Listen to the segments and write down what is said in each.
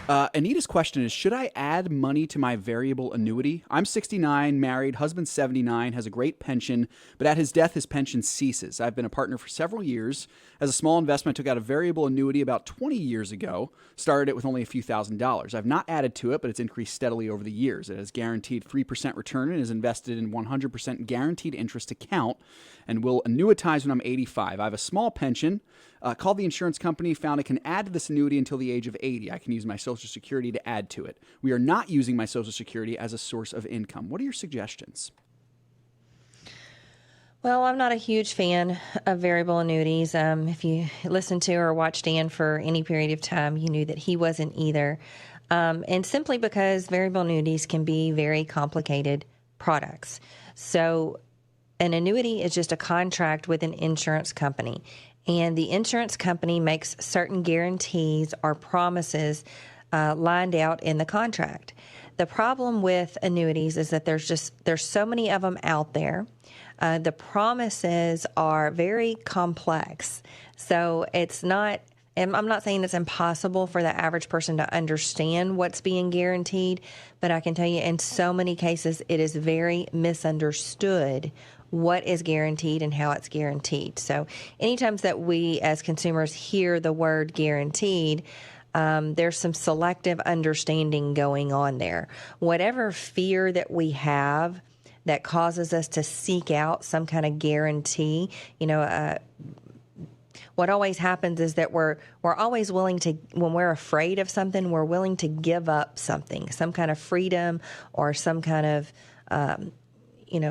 Anita's question is, should I add money to my variable annuity? I'm 69, married, husband 79, has a great pension, but at his death, his pension ceases. I've been a partner for several years. As a small investment, I took out a variable annuity about 20 years ago, started it with only a few $1,000s. I've not added to it, but it's increased steadily over the years. It has guaranteed 3% return and is invested in 100% guaranteed interest account and will annuitize when I'm 85. I have a small pension. Called the insurance company, found I can add to this annuity until the age of 80. I can use my Social Security to add to it. We are not using my Social Security as a source of income. What are your suggestions? Well, I'm not a huge fan of variable annuities. If you listened to or watched Dan for any period of time, you knew that he wasn't either. And simply because variable annuities can be very complicated products. So an annuity is just a contract with an insurance company. And the insurance company makes certain guarantees or promises lined out in the contract. The problem with annuities is that there's so many of them out there. The promises are very complex. So it's not, and I'm not saying it's impossible for the average person to understand what's being guaranteed, but I can tell you in so many cases it is very misunderstood what is guaranteed and how it's guaranteed. So anytime that we as consumers hear the word guaranteed, there's some selective understanding going on there. Whatever fear that we have that causes us to seek out some kind of guarantee, what always happens is that we're always willing to, when we're afraid of something, we're willing to give up something, some kind of freedom or some kind of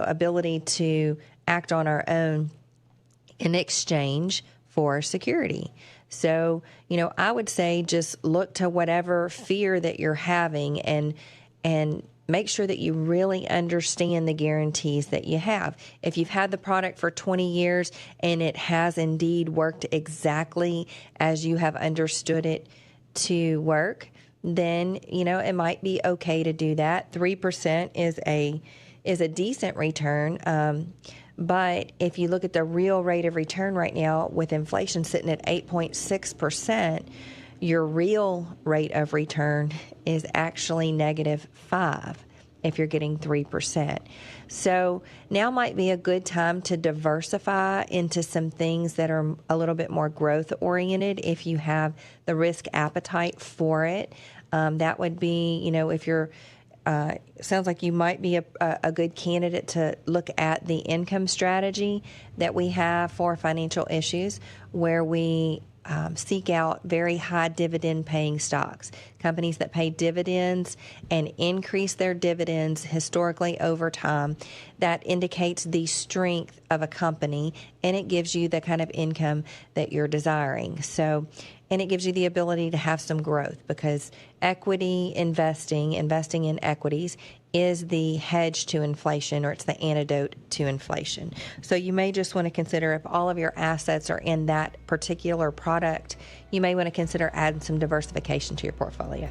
ability to act on our own in exchange for security. So, I would say just look to whatever fear that you're having and make sure that you really understand the guarantees that you have. If you've had the product for 20 years and it has indeed worked exactly as you have understood it to work, then, it might be okay to do that. 3% is a decent return. But if you look at the real rate of return right now with inflation sitting at 8.6%, your real rate of return is actually -5 if you're getting 3%. So now might be a good time to diversify into some things that are a little bit more growth oriented if you have the risk appetite for it. That would be, if you're sounds like you might be a good candidate to look at the income strategy that we have for financial issues, where we seek out very high dividend paying stocks, companies that pay dividends and increase their dividends historically over time. That indicates the strength of a company, and it gives you the kind of income that you're desiring. So, and it gives you the ability to have some growth, because equity investing in equities is the hedge to inflation, or it's the antidote to inflation. So you may just want to consider, if all of your assets are in that particular product, you may want to consider adding some diversification to your portfolio.